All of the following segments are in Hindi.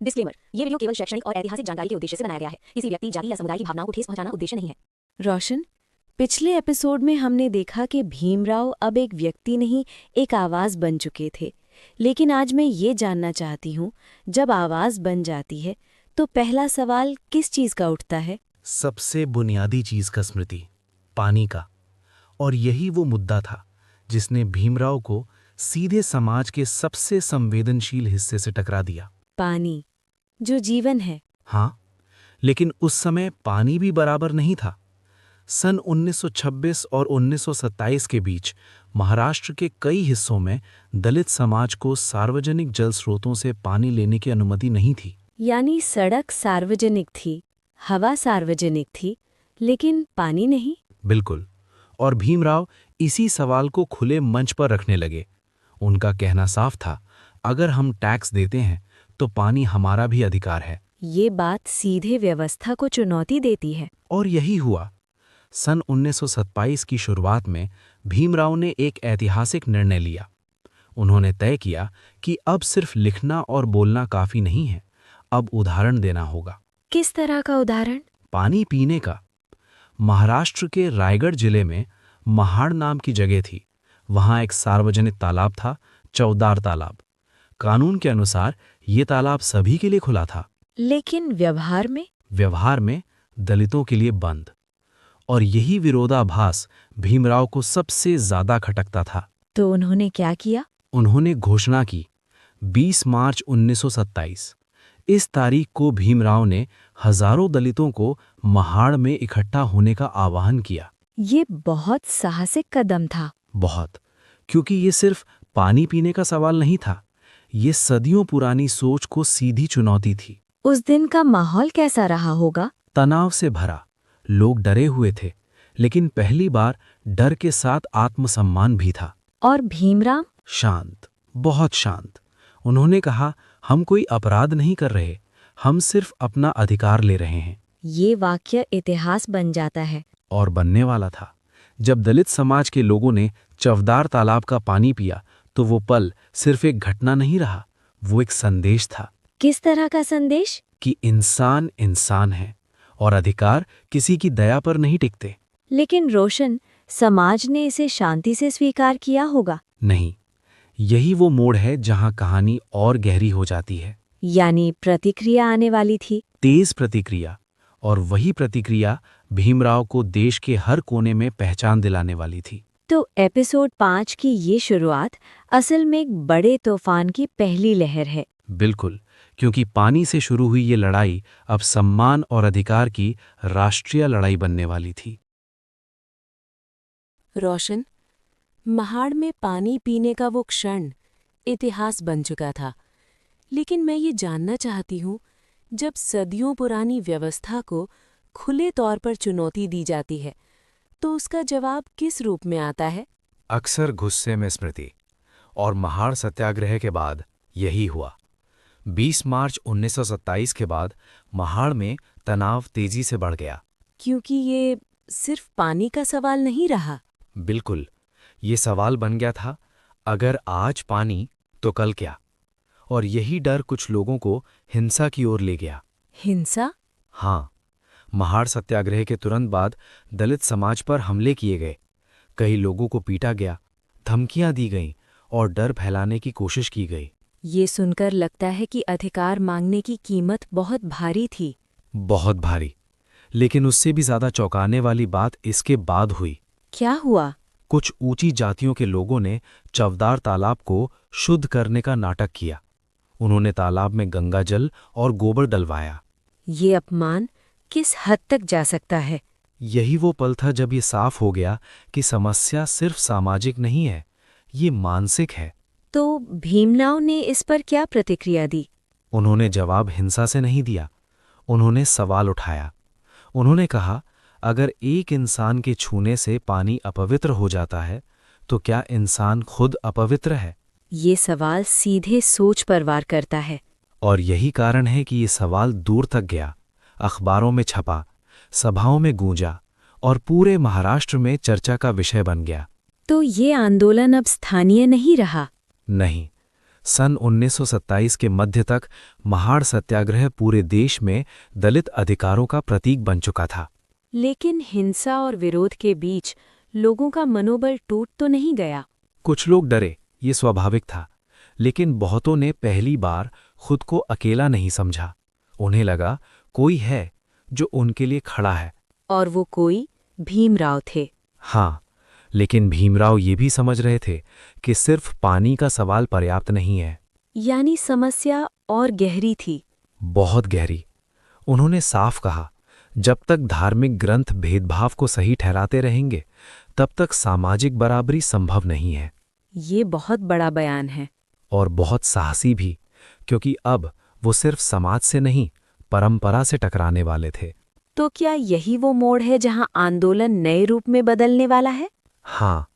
डिस्क्लेमर, ये वीडियो केवल शैक्षणिक और ऐतिहासिक जानकारी के उद्देश्य से बनाया गया है। किसी व्यक्ति, जाति या समुदाय की भावनाओं को ठेस पहुंचाना उद्देश्य नहीं है। रोशन, पिछले एपिसोड में हमने देखा कि भीमराव अब एक व्यक्ति नहीं, एक आवाज बन चुके थे। लेकिन आज मैं ये जानना चाहती हूँ, जब आवाज बन जाती है तो पहला सवाल किस चीज का उठता है? सबसे बुनियादी चीज का स्मृति, पानी का। और यही वो मुद्दा था जिसने भीमराव को सीधे समाज के सबसे संवेदनशील हिस्से से टकरा दिया। पानी, जो जीवन है। हाँ, लेकिन उस समय पानी भी बराबर नहीं था। सन 1926 और 1927 के बीच महाराष्ट्र के कई हिस्सों में दलित समाज को सार्वजनिक जल स्रोतों से पानी लेने की अनुमति नहीं थी। यानी सड़क सार्वजनिक थी, हवा सार्वजनिक थी, लेकिन पानी नहीं। बिल्कुल। और भीमराव इसी सवाल को खुले मंच पर रखने लगे। उनका कहना साफ था, अगर हम टैक्स देते हैं तो पानी हमारा भी अधिकार है। ये बात सीधे व्यवस्था को चुनौती देती है। और यही हुआ। सन 1927 की शुरुआत में भीमराव ने एक ऐतिहासिक निर्णय लिया। उन्होंने तय किया कि अब सिर्फ लिखना और बोलना काफी नहीं है, अब उदाहरण देना होगा। किस तरह का उदाहरण? पानी पीने का। महाराष्ट्र के रायगढ़ जिले में महाड़ नाम की जगह थी। वहां एक सार्वजनिक तालाब था, चौदार तालाब। कानून के अनुसार ये तालाब सभी के लिए खुला था, लेकिन व्यवहार में दलितों के लिए बंद। और यही विरोधाभास भीमराव को सबसे ज्यादा खटकता था। तो उन्होंने क्या किया? उन्होंने घोषणा की, 20 मार्च 1927। इस तारीख को भीमराव ने हजारों दलितों को महाड़ में इकट्ठा होने का आह्वान किया। ये बहुत साहसिक कदम था। बहुत, क्योंकि ये सिर्फ पानी पीने का सवाल नहीं था, ये सदियों पुरानी सोच को सीधी चुनौती थी। उस दिन का माहौल कैसा रहा होगा? तनाव से भरा। लोग डरे हुए थे, लेकिन पहली बार डर के साथ आत्मसम्मान भी था। और भीमराव? शांत, बहुत शांत। उन्होंने कहा, हम कोई अपराध नहीं कर रहे, हम सिर्फ अपना अधिकार ले रहे हैं। ये वाक्य इतिहास बन जाता है। और बनने वाला था। जब दलित समाज के लोगों ने चवदार तालाब का पानी पिया तो वो पल सिर्फ एक घटना नहीं रहा, वो एक संदेश था। किस तरह का संदेश? कि इंसान इंसान है और अधिकार किसी की दया पर नहीं टिकते। लेकिन रोशन, समाज ने इसे शांति से स्वीकार किया होगा। नहीं, यही वो मोड़ है जहां कहानी और गहरी हो जाती है। यानी प्रतिक्रिया आने वाली थी। तेज प्रतिक्रिया। और वही प्रतिक्रिया भीमराव को देश के हर कोने में पहचान दिलाने वाली थी। तो एपिसोड 5 की ये शुरुआत असल में एक बड़े तूफान की पहली लहर है। बिल्कुल, क्योंकि पानी से शुरू हुई ये लड़ाई अब सम्मान और अधिकार की राष्ट्रीय लड़ाई बनने वाली थी। रोशन, महाड़ में पानी पीने का वो क्षण इतिहास बन चुका था। लेकिन मैं ये जानना चाहती हूँ, जब सदियों पुरानी व्यवस्था को खुले तौर पर चुनौती दी जाती है तो उसका जवाब किस रूप में आता है? अक्सर गुस्से में स्मृति। और महाड़ सत्याग्रह के बाद यही हुआ। 20 मार्च 1927 के बाद महाड़ में तनाव तेजी से बढ़ गया। क्योंकि ये सिर्फ पानी का सवाल नहीं रहा। बिल्कुल, ये सवाल बन गया था, अगर आज पानी तो कल क्या। और यही डर कुछ लोगों को हिंसा की ओर ले गया। हिंसा? हाँ, महाड़ सत्याग्रह के तुरंत बाद दलित समाज पर हमले किए गए। कई लोगों को पीटा गया, धमकियां दी गईं और डर फैलाने की कोशिश की गई। ये सुनकर लगता है कि अधिकार मांगने की कीमत बहुत भारी थी। बहुत भारी। लेकिन उससे भी ज्यादा चौंकाने वाली बात इसके बाद हुई। क्या हुआ? कुछ ऊंची जातियों के लोगों ने चवदार तालाब को शुद्ध करने का नाटक किया। उन्होंने तालाब में गंगाजल और गोबर डलवाया। ये अपमान किस हद तक जा सकता है? यही वो पल था जब ये साफ हो गया कि समस्या सिर्फ सामाजिक नहीं है, ये मानसिक है। तो भीमराव ने इस पर क्या प्रतिक्रिया दी? उन्होंने जवाब हिंसा से नहीं दिया, उन्होंने सवाल उठाया। उन्होंने कहा, अगर एक इंसान के छूने से पानी अपवित्र हो जाता है तो क्या इंसान खुद अपवित्र है? ये सवाल सीधे सोच पर वार करता है। और यही कारण है कि ये सवाल दूर तक गया, अखबारों में छपा, सभाओं में गूंजा और पूरे महाराष्ट्र में चर्चा का विषय बन गया। तो ये आंदोलन अब स्थानीय नहीं रहा। नहीं, सन 1927 के मध्य तक महाड़ सत्याग्रह पूरे देश में दलित अधिकारों का प्रतीक बन चुका था। लेकिन हिंसा और विरोध के बीच लोगों का मनोबल टूट तो नहीं गया। कुछ लोग डरे, ये स्वाभाविक था, लेकिन बहुतों ने पहली बार खुद को अकेला नहीं समझा। उन्हें लगा कोई है जो उनके लिए खड़ा है। और वो कोई भीमराव थे। हाँ, लेकिन भीमराव ये भी समझ रहे थे कि सिर्फ पानी का सवाल पर्याप्त नहीं है। यानी समस्या और गहरी थी। बहुत गहरी। उन्होंने साफ कहा, जब तक धार्मिक ग्रंथ भेदभाव को सही ठहराते रहेंगे तब तक सामाजिक बराबरी संभव नहीं है। ये बहुत बड़ा बयान है। और बहुत साहसी भी, क्योंकि अब वो सिर्फ समाज से नहीं, परंपरा से टकराने वाले थे। तो क्या यही वो मोड़ है जहां आंदोलन नए रूप में बदलने वाला है? हाँ,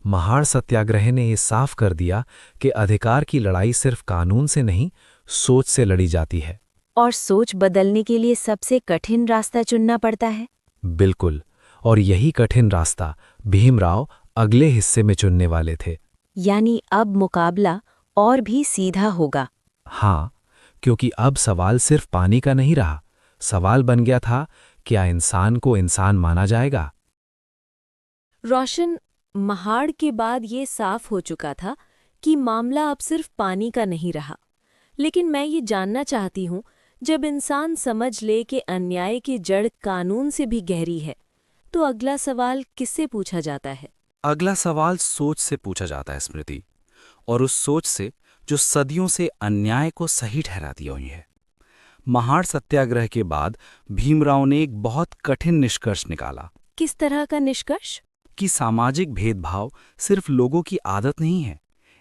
महाड़ सत्याग्रह ने ये साफ कर दिया कि अधिकार की लड़ाई सिर्फ कानून से नहीं, सोच से लड़ी जाती है। और सोच बदलने के लिए सबसे कठिन रास्ता चुनना पड़ता है। बिल्कुल, और यही कठिन रास्ता भीमराव अगले हिस्से में चुनने वाले थे। यानी अब मुकाबला और भी सीधा होगा। हाँ, क्योंकि अब सवाल सिर्फ पानी का नहीं रहा, सवाल बन गया था, क्या इंसान को इंसान माना जाएगा? रोशन, महाड़ के बाद ये साफ हो चुका था कि मामला अब सिर्फ पानी का नहीं रहा। लेकिन मैं ये जानना चाहती हूँ, जब इंसान समझ ले कि अन्याय की जड़ कानून से भी गहरी है, तो अगला सवाल किससे पूछा जाता है? अगला सवाल सोच से पूछा जाता है स्मृति, और उस सोच से जो सदियों से अन्याय को सही ठहराती हुई है। महाड़ सत्याग्रह के बाद भीमराव ने एक बहुत कठिन निष्कर्ष निकाला। किस तरह का निष्कर्ष? कि सामाजिक भेदभाव सिर्फ लोगों की आदत नहीं है,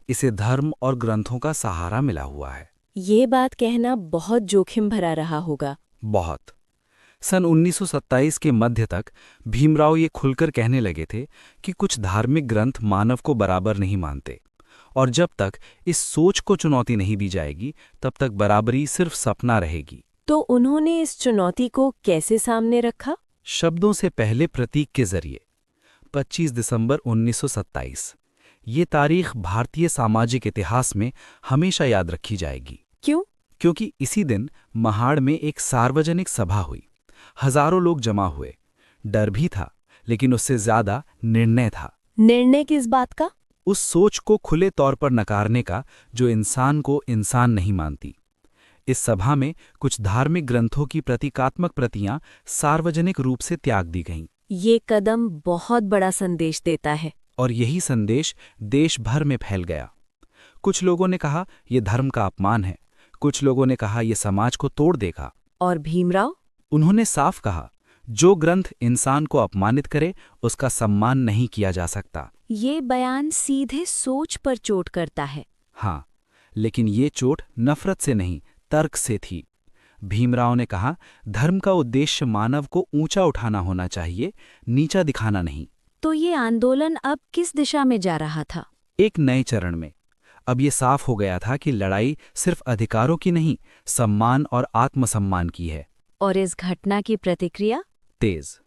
इसे धर्म और ग्रंथों का सहारा मिला हुआ है। ये बात कहना बहुत जोखिम भरा रहा होगा। बहुत। सन 1927 के मध्य तक भीमराव ये खुलकर कहने लगे थे कि कुछ धार्मिक ग्रंथ मानव को बराबर नहीं मानते, और जब तक इस सोच को चुनौती नहीं दी जाएगी तब तक बराबरी सिर्फ सपना रहेगी। तो उन्होंने इस चुनौती को कैसे सामने रखा? शब्दों से पहले प्रतीक के जरिए। 25 दिसंबर 1927, ये तारीख भारतीय सामाजिक इतिहास में हमेशा याद रखी जाएगी। क्यों? क्योंकि इसी दिन महाड़ में एक सार्वजनिक सभा हुई। हजारों लोग जमा हुए। डर भी था, लेकिन उससे ज्यादा निर्णय था। निर्णय किस बात का? उस सोच को खुले तौर पर नकारने का जो इंसान को इंसान नहीं मानती। इस सभा में कुछ धार्मिक ग्रंथों की प्रतीकात्मक प्रतियां सार्वजनिक रूप से त्याग दी गईं। ये कदम बहुत बड़ा संदेश देता है। और यही संदेश देश भर में फैल गया। कुछ लोगों ने कहा यह धर्म का अपमान है, कुछ लोगों ने कहा यह समाज को तोड़ देगा। और भीमराव? उन्होंने साफ कहा, जो ग्रंथ इंसान को अपमानित करे उसका सम्मान नहीं किया जा सकता। ये बयान सीधे सोच पर चोट करता है। हाँ, लेकिन ये चोट नफरत से नहीं, तर्क से थी। भीमराव ने कहा, धर्म का उद्देश्य मानव को ऊंचा उठाना होना चाहिए, नीचा दिखाना नहीं। तो ये आंदोलन अब किस दिशा में जा रहा था? एक नए चरण में। अब ये साफ हो गया था कि लड़ाई सिर्फ अधिकारों की नहीं, सम्मान और आत्मसम्मान की है। और इस घटना की प्रतिक्रिया? तेज।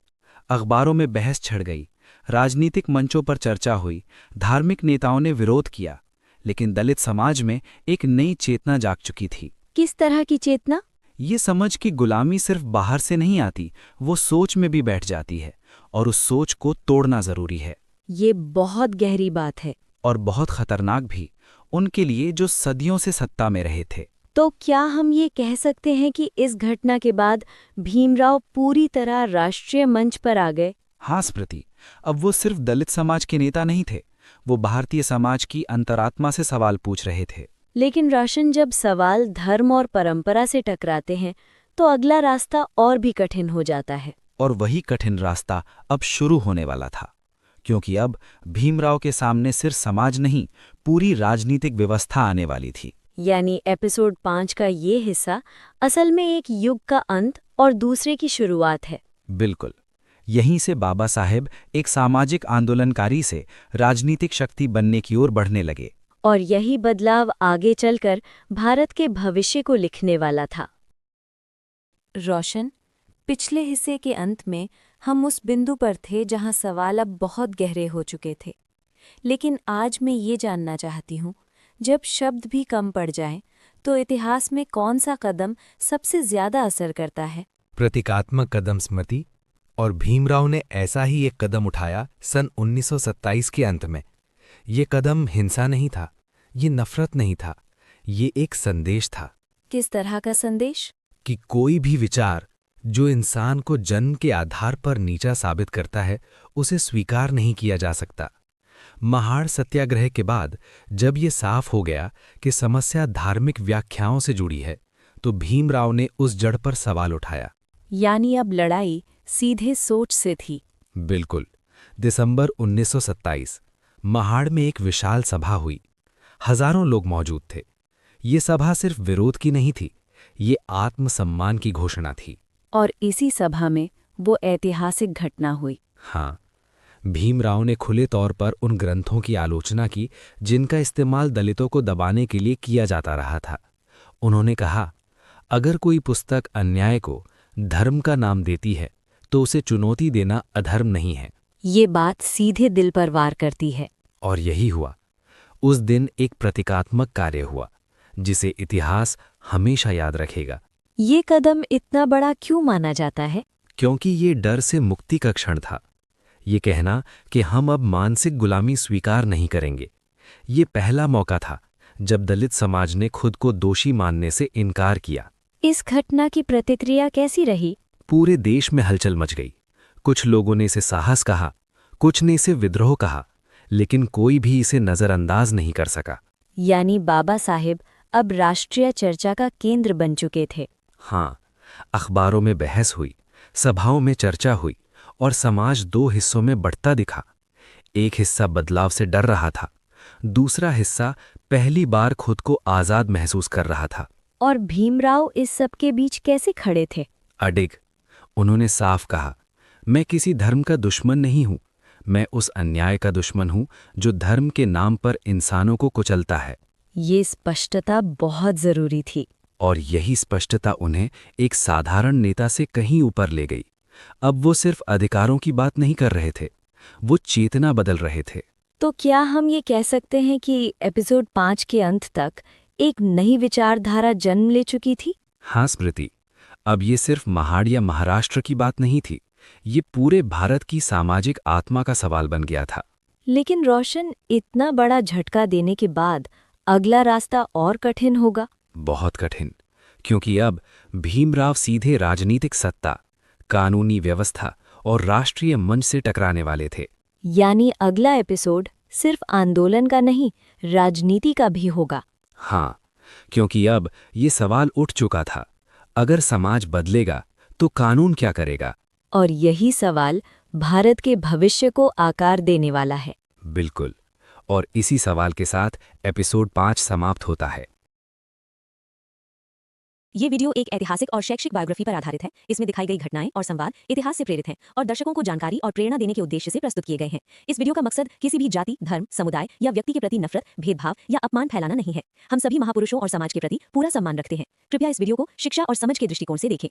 अखबारों में बहस छिड़ गई, राजनीतिक मंचों पर चर्चा हुई, धार्मिक नेताओं ने विरोध किया, लेकिन दलित समाज में एक नई चेतना जाग चुकी थी। किस तरह की चेतना? ये समझ कि गुलामी सिर्फ बाहर से नहीं आती, वो सोच में भी बैठ जाती है, और उस सोच को तोड़ना जरूरी है। ये बहुत गहरी बात है। और बहुत खतरनाक भी, उनके लिए जो सदियों से सत्ता में रहे थे। तो क्या हम ये कह सकते हैं कि इस घटना के बाद भीमराव पूरी तरह राष्ट्रीय मंच पर आ गए? हाँ स्मृति, अब वो सिर्फ दलित समाज के नेता नहीं थे, वो भारतीय समाज की अंतरात्मा से सवाल पूछ रहे थे। लेकिन रोशन, जब सवाल धर्म और परंपरा से टकराते हैं तो अगला रास्ता और भी कठिन हो जाता है। और वही कठिन रास्ता अब शुरू होने वाला था, क्योंकि अब भीमराव के सामने सिर्फ समाज नहीं, पूरी राजनीतिक व्यवस्था आने वाली थी। यानी एपिसोड 5 का ये हिस्सा असल में एक युग का अंत और दूसरे की शुरुआत है। बिल्कुल। यहीं से बाबा साहेब एक सामाजिक आंदोलनकारी से राजनीतिक शक्ति बनने की ओर बढ़ने लगे। और यही बदलाव आगे चलकर भारत के भविष्य को लिखने वाला था। रोशन, पिछले हिस्से के अंत में हम उस बिंदु पर थे जहां सवाल अब बहुत गहरे हो चुके थे। लेकिन आज मैं ये जानना चाहती हूँ, जब शब्द भी कम पड़ जाएं, तो इतिहास में कौन सा कदम सबसे ज्यादा असर करता है? प्रतीकात्मक कदम स्मृति। और भीमराव ने ऐसा ही एक कदम उठाया सन 1927 के अंत में। ये कदम हिंसा नहीं था, ये नफरत नहीं था, ये एक संदेश था किस तरह का संदेश? कि कोई भी विचार जो इंसान को जन्म के आधार पर नीचा साबित करता है, उसे स्वीकार नहीं किया जा सकता। महाड़ सत्याग्रह के बाद जब ये साफ हो गया कि समस्या धार्मिक व्याख्याओं से जुड़ी है, तो भीमराव ने उस जड़ पर सवाल उठाया। यानी अब लड़ाई सीधे सोच से थी। बिल्कुल। दिसंबर 1927 महाड़ में एक विशाल सभा हुई। हजारों लोग मौजूद थे। ये सभा सिर्फ विरोध की नहीं थी, ये आत्मसम्मान की घोषणा थी। और इसी सभा में वो ऐतिहासिक घटना हुई। हाँ, भीमराव ने खुले तौर पर उन ग्रंथों की आलोचना की जिनका इस्तेमाल दलितों को दबाने के लिए किया जाता रहा था। उन्होंने कहा, अगर कोई पुस्तक अन्याय को धर्म का नाम देती है तो उसे चुनौती देना अधर्म नहीं है। ये बात सीधे दिल पर वार करती है। और यही हुआ। उस दिन एक प्रतीकात्मक कार्य हुआ जिसे इतिहास हमेशा याद रखेगा। ये कदम इतना बड़ा क्यों माना जाता है? क्योंकि ये डर से मुक्ति का क्षण था। ये कहना कि हम अब मानसिक गुलामी स्वीकार नहीं करेंगे। ये पहला मौका था जब दलित समाज ने खुद को दोषी मानने से इनकार किया। इस घटना की प्रतिक्रिया कैसी रही? पूरे देश में हलचल मच गई। कुछ लोगों ने इसे साहस कहा, कुछ ने इसे विद्रोह कहा, लेकिन कोई भी इसे नजरअंदाज नहीं कर सका। यानी बाबा साहेब अब राष्ट्रीय चर्चा का केंद्र बन चुके थे। हाँ, अखबारों में बहस हुई, सभाओं में चर्चा हुई और समाज दो हिस्सों में बंटता दिखा। एक हिस्सा बदलाव से डर रहा था, दूसरा हिस्सा पहली बार खुद को आज़ाद महसूस कर रहा था। और भीमराव इस सब के बीच कैसे खड़े थे? अडिग। उन्होंने साफ कहा, मैं किसी धर्म का दुश्मन नहीं हूं, मैं उस अन्याय का दुश्मन हूं जो धर्म के नाम पर इंसानों को कुचलता है। ये स्पष्टता बहुत जरूरी थी। और यही स्पष्टता उन्हें एक साधारण नेता से कहीं ऊपर ले गई। अब वो सिर्फ अधिकारों की बात नहीं कर रहे थे, वो चेतना बदल रहे थे। तो क्या हम ये कह सकते हैं कि एपिसोड 5 के अंत तक एक नई विचारधारा जन्म ले चुकी थी? हाँ स्मृति, अब ये सिर्फ महाड़ या महाराष्ट्र की बात नहीं थी, ये पूरे भारत की सामाजिक आत्मा का सवाल बन गया था। लेकिन रोशन, इतना बड़ा झटका देने के बाद अगला रास्ता और कठिन होगा। बहुत कठिन, क्योंकि अब भीमराव सीधे राजनीतिक सत्ता, कानूनी व्यवस्था और राष्ट्रीय मंच से टकराने वाले थे। यानी अगला एपिसोड सिर्फ आंदोलन का नहीं, राजनीति का भी होगा। हाँ, क्योंकि अब ये सवाल उठ चुका था, अगर समाज बदलेगा तो कानून क्या करेगा? और यही सवाल भारत के भविष्य को आकार देने वाला है। बिल्कुल। और इसी सवाल के साथ एपिसोड 5 समाप्त होता है। ये वीडियो एक ऐतिहासिक और शैक्षिक बायोग्राफी पर आधारित है। इसमें दिखाई गई घटनाएं और संवाद इतिहास से प्रेरित हैं और दर्शकों को जानकारी और प्रेरणा देने के उद्देश्य से प्रस्तुत किए गए हैं। इस वीडियो का मकसद किसी भी जाति, धर्म, समुदाय या व्यक्ति के प्रति नफरत, भेदभाव या अपमान फैलाना नहीं है। हम सभी महापुरुषों और समाज के प्रति पूरा सम्मान रखते हैं। कृपया इस वीडियो को शिक्षा और समझ के दृष्टिकोण से देखें।